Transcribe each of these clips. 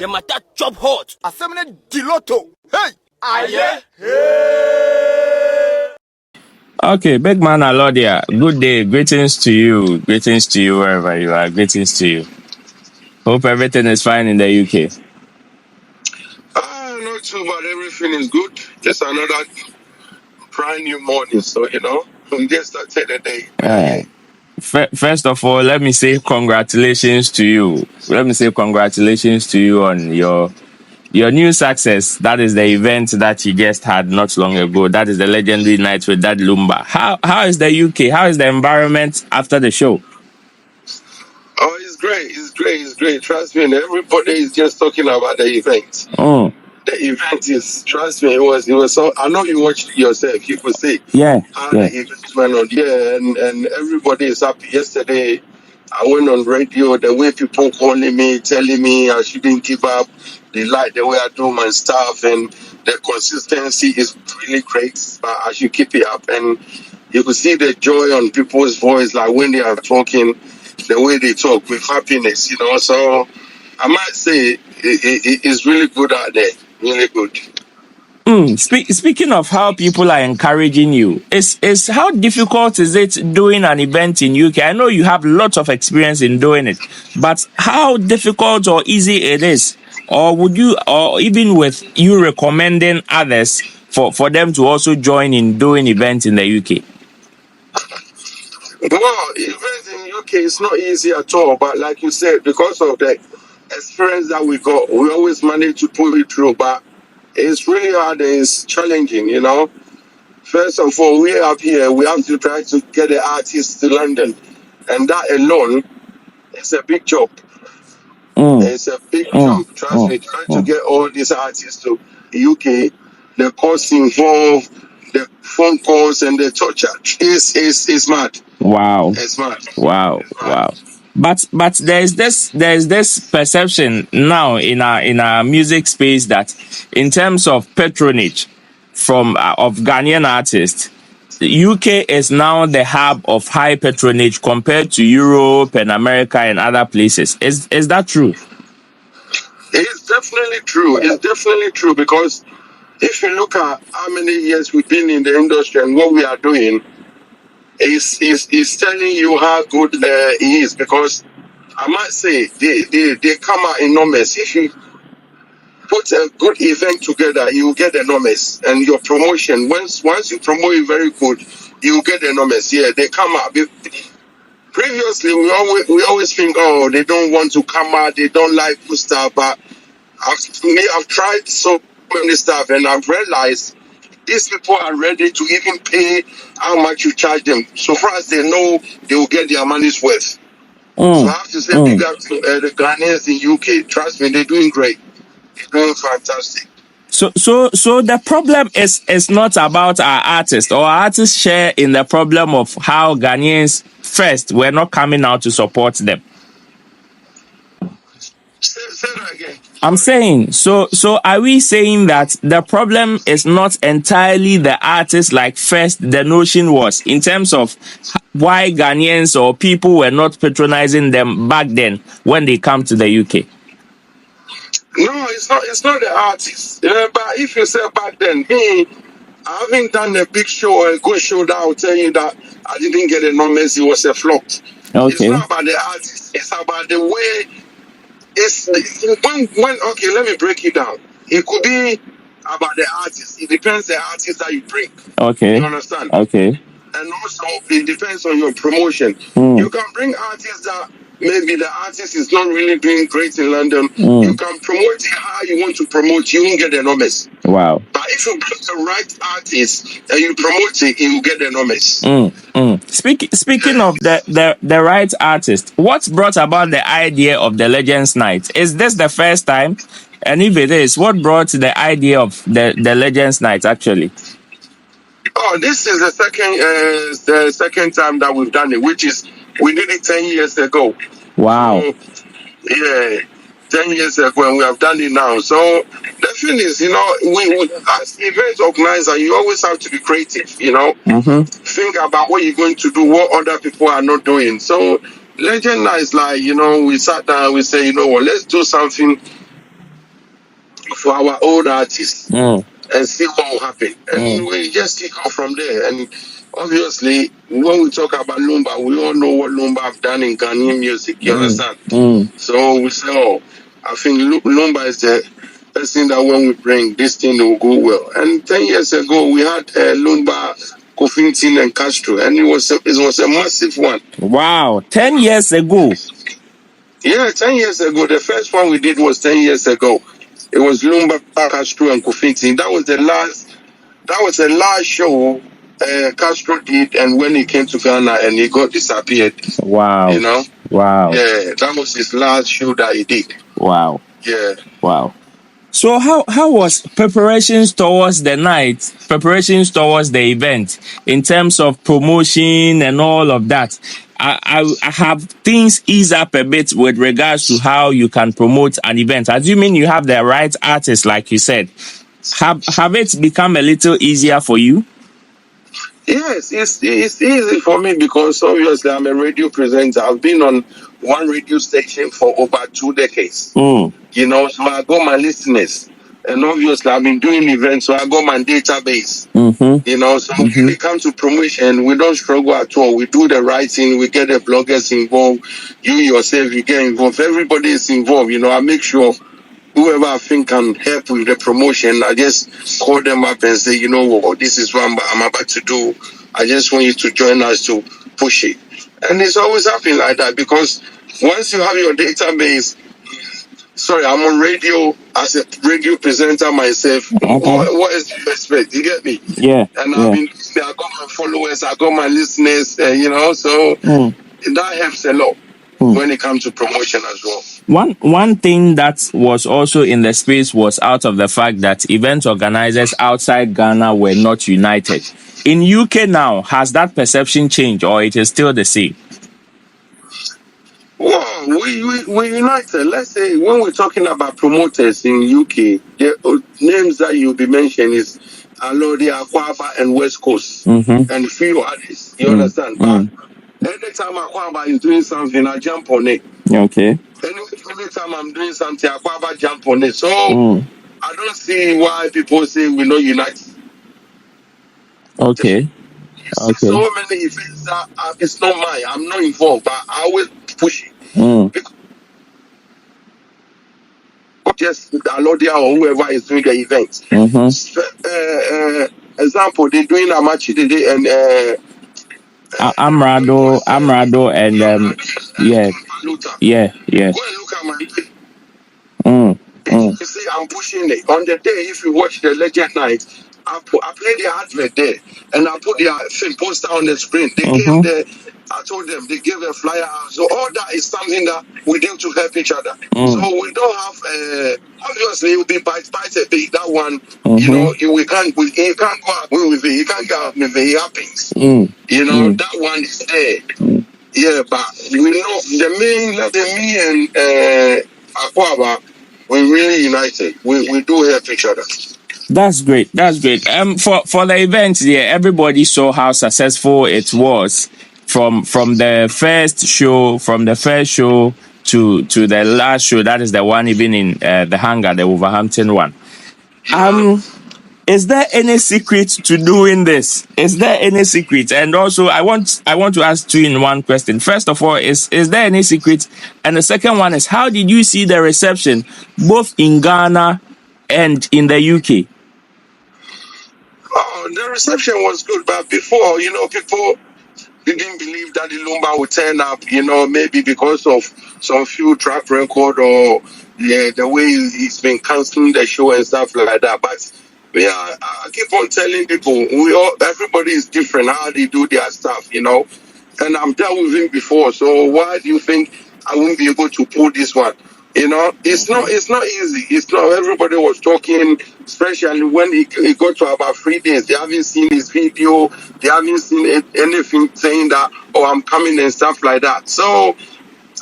The matter chop hot. Asemne diloto. Hey! Aye. Okay, big man Alordia, good day. Greetings to you. Greetings to you wherever you are. Greetings to you. Hope everything is fine in the UK. Not too bad. Everything is good. Just another brand new morning. So, we just started the day. All right. First of all, let me say congratulations to you. Let me say congratulations to you on your new success. That is the event that you just had not long ago. That is the legendary night with that Lumba. How is the UK? How is the environment after the show? Oh, it's great. It's great. It's great. Trust me. And everybody is just talking about the event. Oh. The event is, trust me, it was so, I know you watched it yourself. You could see how the event went on. Yeah, and everybody is happy. Yesterday, I went on radio, the way people calling me, telling me I shouldn't give up. They like the way I do my stuff, and the consistency is really great. But I should keep it up. And you could see the joy on people's voice, like when they are talking, the way they talk with happiness, So I might say it's really good out there. Really good. Speaking of how people are encouraging you, is how difficult is it doing an event in UK? I know you have lots of experience in doing it, but how difficult or easy it is, or would you, or even with you recommending others for them to also join in doing events in the UK? Well, events in UK is not easy at all, but like you said, because of the experience that we got, we always manage to pull it through. But it's really hard, it's challenging, First of all, we have to try to get the artists to London, and that alone is a big job. It's a big job. Trust me, trying to get all these artists to the UK, the cost involved, the phone calls and the torture is mad. Wow. It's mad. Wow. But there's this perception now in our music space that in terms of patronage from of Ghanaian artists, the UK is now the hub of high patronage compared to Europe and America and other places. Is that true? It's definitely true. It's definitely true, because if you look at how many years we've been in the industry and what we are doing, is telling you how good it is, because I might say they come out enormous. If you put a good event together, you get enormous, and your promotion, once you promote it very good, you get enormous. Yeah, they come out. Previously, we always think, oh, they don't want to come out, they don't like good stuff, but I've tried so many stuff, and I've realized these people are ready to even pay how much you charge them, so far as they know they will get their money's worth. So I have to say big up to the Ghanaians in UK. Trust me, they're doing great. They're doing fantastic. So the problem is not about our artists, or our artists share in the problem of how Ghanaians first were not coming out to support them. Say that again. I'm saying, so are we saying that the problem is not entirely the artists, like first the notion was, in terms of why Ghanaians or people were not patronizing them back then when they come to the UK? No, it's not the artists. But if you say back then, I haven't done a big show, a good show that will tell you that I didn't get enormous, it was a flop. Okay. It's not about the artists, it's about the way. Okay, let me break it down. It could be about the artist. It depends the artist that you bring. Okay. You understand? Okay. And also, it depends on your promotion. You can bring artists that maybe the artist is not really doing great in London. You can promote it how you want to promote. You won't get enormous. Wow. But if you bring the right artist and you promote it, you will get enormous. Speaking of the right artist, what brought about the idea of the Legends Night? Is this the first time? And if it is, what brought the idea of the Legends Night actually? Oh, this is the second time that we've done it, which is we did it 10 years ago. Wow. So, yeah, 10 years ago, and we have done it now. So the thing is, we as event organizer, you always have to be creative. Think about what you're going to do, what other people are not doing. So Legend Night is like, we sat down, we say, let's do something for our old artists Mm. and see what will happen. And we just kick off from there. And obviously, when we talk about Lumba, we all know what Lumba have done in Ghanaian music. You understand? So we say, oh, I think Lumba is the person that when we bring this thing, it will go well. And 10 years ago, we had Lumba, Kofintin, and Castro, and it was a massive one. Wow, 10 years ago. Yeah, 10 years ago. The first one we did was 10 years ago. It was Lumba, Castro, and Kofintin. That was the last show Castro did, and when he came to Ghana and he got disappeared. Wow. You know? Wow. Yeah, that was his last show that he did. Wow. Yeah. Wow. So how was preparations towards the night, preparations towards the event in terms of promotion and all of that? I have things ease up a bit with regards to how you can promote an event. Assuming you have the right artist, like you said, have it become a little easier for you? Yes, it's easy for me because obviously I'm a radio presenter. I've been on one radio station for over 2 decades. You know, so I got my listeners. And obviously I've been doing events, so I got my database. You know, so when it comes to promotion, we don't struggle at all. We do the right thing, we get the bloggers involved, you yourself, you get involved. Everybody is involved, you know. I make sure whoever I think can help with the promotion, I just call them up and say, you know what, this is what I'm about to do. I just want you to join us to push it. And it's always happening like that because once you have your database, sorry, I'm on radio as a radio presenter myself. What is the expect? You get me? Yeah. And I got my followers, I got my listeners, you know, so that helps a lot when it comes to promotion as well. One thing that was also in the space was out of the fact that event organizers outside Ghana were not united. In UK now, has that perception changed or it is still the same? Well, we united. Let's say when we're talking about promoters in UK, the names that you'll be mentioning is Alordia, Aquaba, and West Coast, and a few others. You understand? But anytime Aquaba is doing something, I jump on it. Okay. Every time I'm doing something, Aquaba jump on it. So I don't see why people say we're not united. Okay. So many events that it's not mine. I'm not involved, but I will push it. Because just Alordia or whoever is doing the event. Example, they're doing AMARTEY today and Amrado and yeah. Go and look at my you see, I'm pushing it. On the day, if you watch the Legend Night, I play the advert there and I put their film poster on the screen. They gave I told them they gave a flyer out. So all that is something that we do to help each other. So we don't have obviously it will be bite a bit. That one, you know, you can't go out with it. You can't go out with it. It happens. You know, that one is there. Yeah, but we know me and Aquaba, we're really united. We do help each other. That's great. That's great. For the event, yeah, everybody saw how successful it was from the first show, to the last show. That is the one even in the hangar, the Wolverhampton one. Is there any secret to doing this? Is there any secret? And also, I want to ask two in one question. First of all, is there any secret? And the second one is, how did you see the reception both in Ghana and in the UK? Oh, the reception was good, but before, you know, people didn't believe that the Lumba would turn up, you know, maybe because of some few track record or the way he's been canceling the show and stuff like that. But yeah, I keep on telling people, everybody is different how they do their stuff, you know. And I'm dealt with him before, so why do you think I won't be able to pull this one? You know, it's not easy. It's not. Everybody was talking, especially when he got to about 3 days. They haven't seen his video. They haven't seen anything saying that, oh, I'm coming and stuff like that. So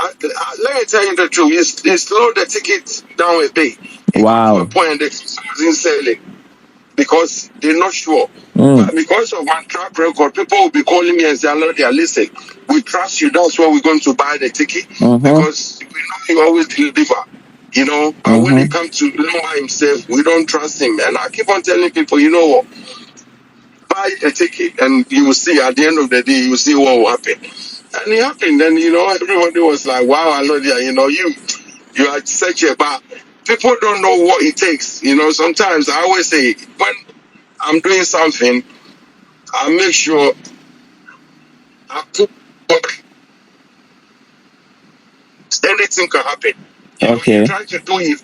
let me tell you the truth. He slowed the tickets down a bit. Wow. To a point that wasn't selling because they're not sure. But because of my track record, people will be calling me and say, Alordia, listen, we trust you. That's why we're going to buy the ticket because we know you always deliver. you know. But when it comes to Lumba himself, we don't trust him. And I keep on telling people, you know what? Buy a ticket and you will see at the end of the day, you will see what will happen. And it happened. And, you know, everybody was like, wow, Alordia, you know, you are such a, but people don't know what it takes. You know, sometimes I always say, when I'm doing something, I make sure I put work. Anything can happen. You know, you try to do it.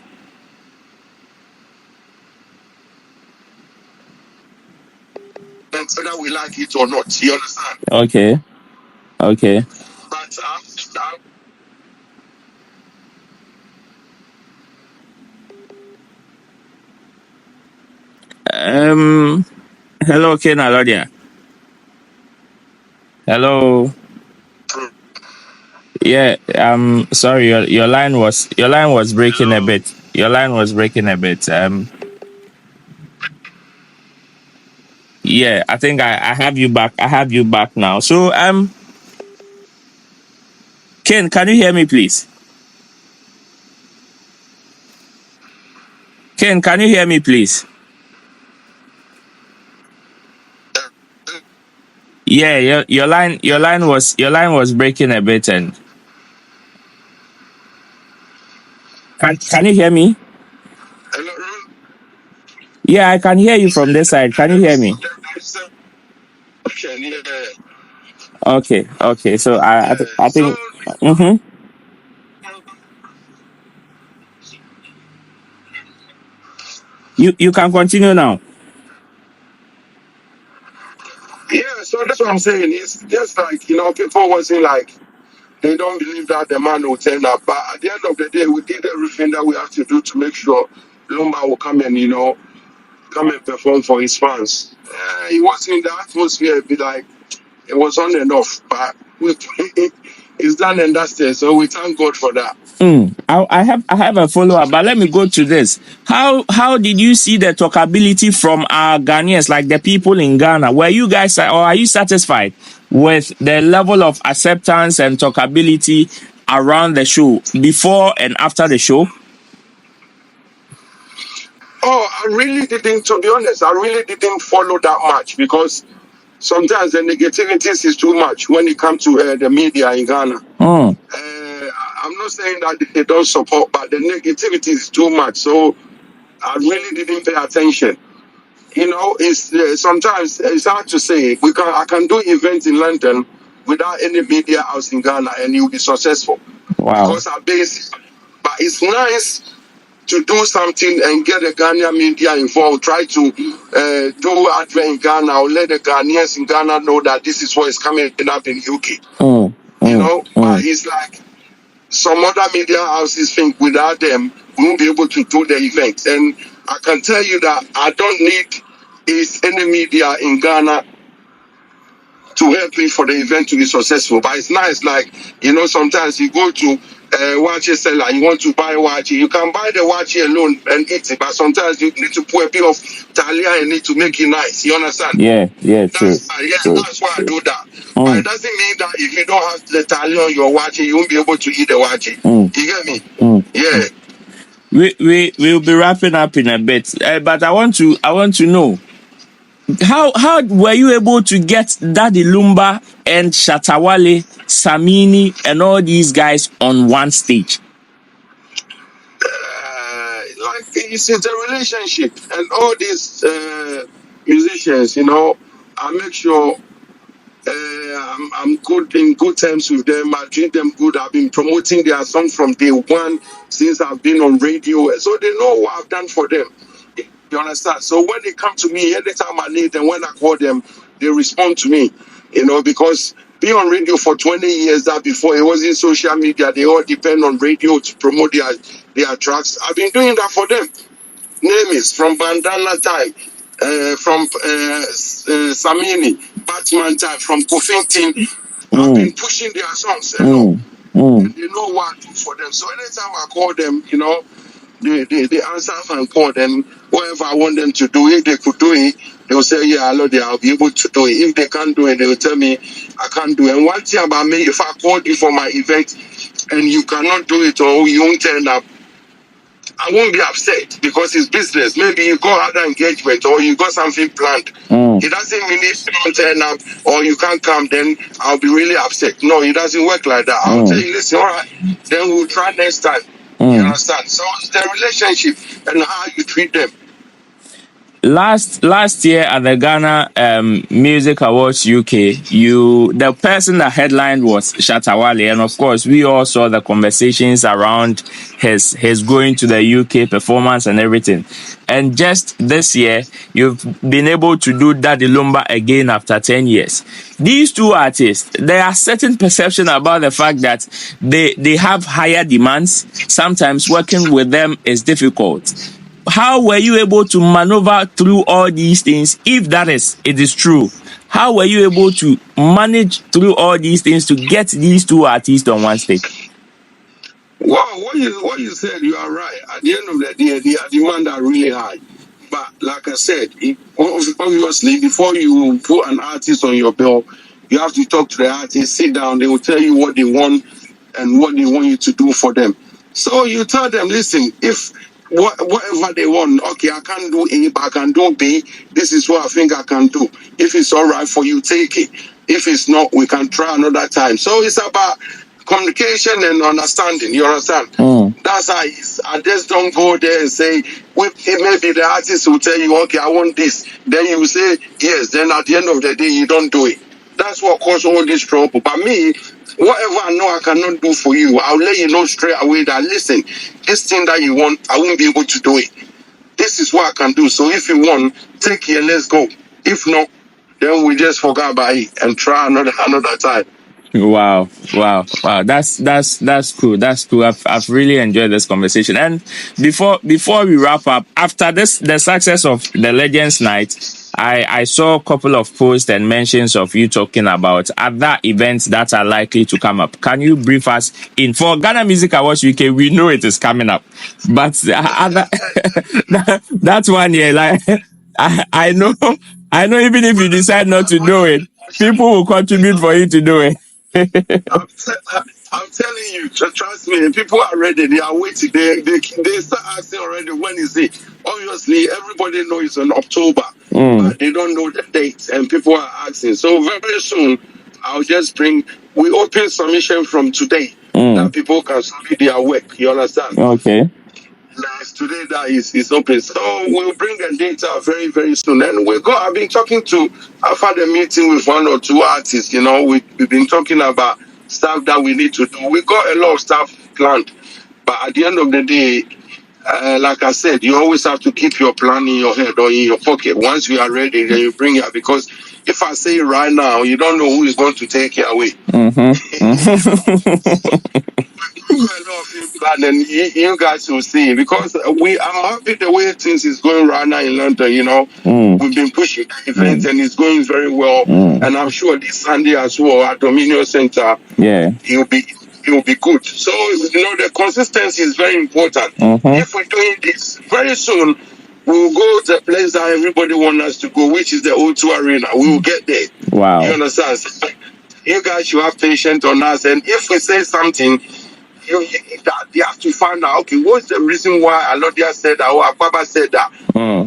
And whether we like it or not, you understand? Okay. But Hello, Ken Alordia. Hello. Yeah. Sorry. Your line was breaking a bit. Your line was breaking a bit. Yeah. I think I have you back. I have you back now. So Ken, can you hear me, please? Ken, can you hear me, please? Yeah, your line was breaking a bit, and can you hear me? Yeah, I can hear you from this side. Can you hear me? Okay. So I think. You can continue now. yeah, so that's what I'm saying. It's just like, you know, people wasn't like, they don't believe that the man will turn up. But at the end of the day, we did everything that we have to do to make sure Lumba will come and, you know, come and perform for his fans. He was in the atmosphere, be like, it was on and off. But it's done and dusted. So we thank God for that. I have a follow up, but let me go to this. How did you see the talkability from our Ghanaians, like the people in Ghana? Were you guys, or are you satisfied with the level of acceptance and talkability around the show before and after the show? Oh, I really didn't, to be honest, I really didn't follow that much because sometimes the negativities is too much when it comes to the media in Ghana. I'm not saying that they don't support, but the negativity is too much. So I really didn't pay attention. You know, it's sometimes it's hard to say. I can do events in London without any media house in Ghana, and you'll be successful. Wow. Because our base, but it's nice to do something and get the Ghanaian media involved. Try to do advert in Ghana or let the Ghanaians in Ghana know that this is what is coming up in UK. You know, but it's like some other media houses think without them we won't be able to do the event. And I can tell you that I don't need any media in Ghana to help me for the event to be successful. But it's nice, like, you know, sometimes you go to Wachi seller, you want to buy Wachi, you can buy the Wachi alone and eat it, but sometimes you need to put a bit of talia in it to make it nice. You understand? Yeah, true. That's why I do that. But it doesn't mean that if you don't have the talia on your Wachi, you won't be able to eat the Wachi. You get me? Yeah. We'll be wrapping up in a bit, but I want to know how were you able to get Daddy Lumba and Shatta, Wale, Samini, and all these guys on one stage? Like it's a relationship, and all these musicians, you know, I make sure I'm good in good terms with them. I treat them good. I've been promoting their song from day one since I've been on radio, so they know what I've done for them. You understand? So when they come to me, anytime I need them, when I call them, they respond to me. You know, because being on radio for 20 years, that before it wasn't social media, they all depend on radio to promote their tracks. I've been doing that for them. Name is from Bandana time, from Samini, Batman time, from Kofin team. I've been pushing their songs, you know. And they know what I do for them. So anytime I call them, you know, they answer and call them. Whatever I want them to do, if they could do it, they'll say, yeah, I'll be able to do it. If they can't do it, they'll tell me I can't do it. And one thing about me, if I called you for my event and you cannot do it or you won't turn up, I won't be upset because it's business. Maybe you got other engagement or you got something planned. It doesn't mean if you don't turn up or you can't come, then I'll be really upset. No, it doesn't work like that. I'll tell you, listen, all right, then we'll try next time. You understand? So it's the relationship and how you treat them. Last year at the Ghana Music Awards UK, the person that headlined was Shatta, Wale, and of course we all saw the conversations around his going to the UK performance and everything. And just this year, you've been able to do Daddy Lumba again after 10 years. These two artists, there are certain perception about the fact that they have higher demands. Sometimes working with them is difficult. How were you able to maneuver through all these things, if it is true? How were you able to manage through all these things to get these two artists on one stage? Well, what you said, you are right. At the end of the day, the demand are really high. But like I said, obviously, before you put an artist on your bill, you have to talk to the artist, sit down, they will tell you what they want and what they want you to do for them. So you tell them, listen, if whatever they want, okay, I can't do A, but I can do B. This is what I think I can do. If it's all right for you, take it. If it's not, we can try another time. So it's about communication and understanding. You understand? That's how it is. I just don't go there and say, maybe the artist will tell you, okay, I want this. Then you say yes. Then at the end of the day, you don't do it. That's what causes all this trouble. But me, whatever I know I cannot do for you, I'll let you know straight away that, listen, this thing that you want, I won't be able to do it. This is what I can do. So if you want, take it and let's go. If not, then we just forget about it and try another time. Wow. That's cool. I've really enjoyed this conversation. And before we wrap up, after the success of the Legends Night, I saw a couple of posts and mentions of you talking about other events that are likely to come up. Can you brief us in? For Ghana Music Awards UK, we know it is coming up, but other that's one year. Like I know. Even if you decide not to do it, people will contribute for you to do it. I'm telling you, trust me, people are ready. They are waiting. They start asking already, when is it? Obviously, everybody knows it's in October, but they don't know the dates, and people are asking. So very soon, I'll just we open submission from today that people can submit their work. You understand? Okay. Today that is open, so we'll bring the data very, very soon. And I've been talking I've had a meeting with one or two artists. You know, we've been talking about stuff that we need to do. We got a lot of stuff planned, but at the end of the day, like I said, you always have to keep your plan in your head or in your pocket. Once you are ready, then you bring it. Because if I say it right now, you don't know who is going to take it away. And you guys will see, because I'm happy the way things is going right now in London. You know, we've been pushing events and it's going very well. And I'm sure this Sunday as well at Dominion Center, it will be good. So the consistency is very important. If we're doing this very soon, we'll go to the place that everybody wants us to go, which is the O2 Arena. We will get there. Wow. You understand? You guys should have patience on us, and if we say something, you have to find out, okay, what's the reason why Alordia said that or Akbaba said that.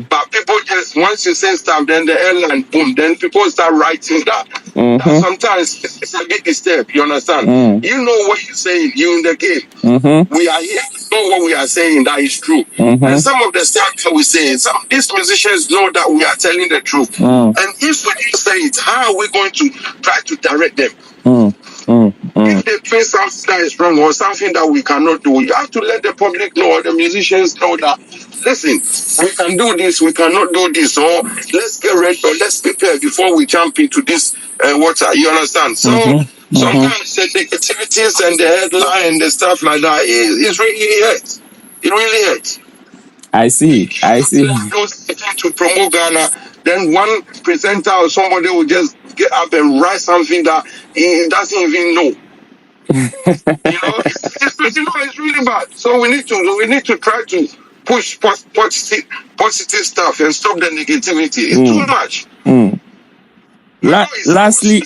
But people just, once you say stuff, then the airline, boom, then people start writing that. That sometimes it's a bit disturbed, you understand? You know what you're saying, you in the game. We are here to know what we are saying, that is true. And some of the stuff that we say, these musicians know that we are telling the truth. And if we didn't say it, how are we going to try to direct them? If they think something that is wrong or something that we cannot do, you have to let the public know or the musicians know that, listen, we can do this, we cannot do this, or let's get ready or let's prepare before we jump into this water. You understand? So sometimes the negativities and the headline and the stuff like that, it really hurts. It really hurts. I see. To promote Ghana, then one presenter or somebody will just get up and write something that he doesn't even know. It's really bad. So we need to try to push positive stuff and stop the negativity. It's too much. Lastly,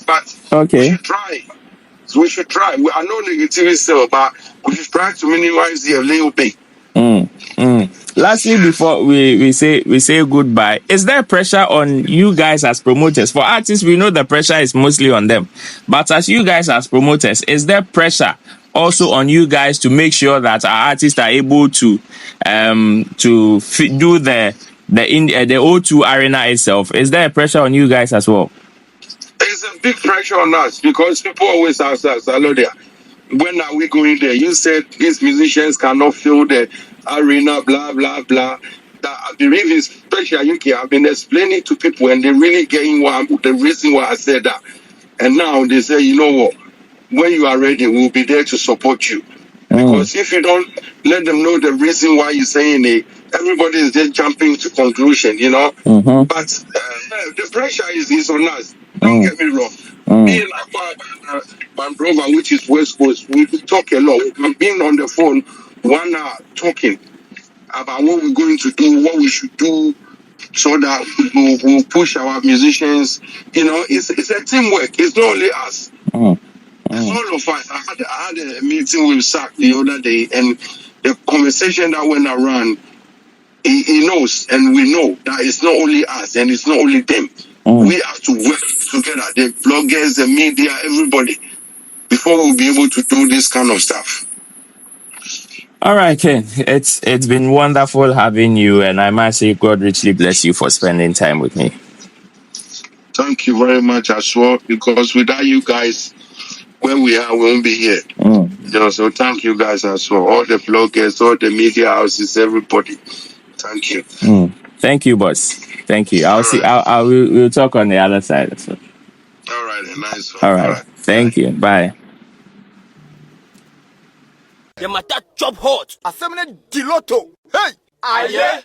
but okay. We should try. I know negativity still, but we should try to minimize it a little bit. Lastly, before we say goodbye, is there pressure on you guys as promoters? For artists, we know the pressure is mostly on them, but as you guys as promoters, is there pressure also on you guys to make sure that our artists are able to do the O2 arena itself? Is there a pressure on you guys as well? It's a big pressure on us because people always ask us, Alordia, when are we going there? You said these musicians cannot fill the arena, blah, blah, blah. That I believe is special UK. I've been explaining to people and they really getting the reason why I said that. And now they say, you know what? When you are ready, we'll be there to support you. Because if you don't let them know the reason why you're saying it, everybody is just jumping to conclusion, you know. But the pressure is on us. Don't get me wrong. Me and my brother, which is West Coast, we talk a lot. We've been on the phone 1 hour talking about what we're going to do, what we should do, so that we'll push our musicians. You know, it's a teamwork. It's not only us. It's all of us. I had a meeting with Sack the other day, and the conversation that went around, he knows, and we know that it's not only us, and it's not only them. We have to work together, the bloggers, the media, everybody, before we'll be able to do this kind of stuff. All right, Ken. It's been wonderful having you, and I must say, God richly bless you for spending time with me. Thank you very much as well, because without you guys, where we are, we won't be here. You know, so thank you guys as well. All the bloggers, all the media houses, everybody. Thank you. Thank you, boss. Thank you. We'll talk on the other side as well. All right, nice one. All right. Thank you. Bye. Your matter chop hot. Assembly Diloto. Hey! Aye.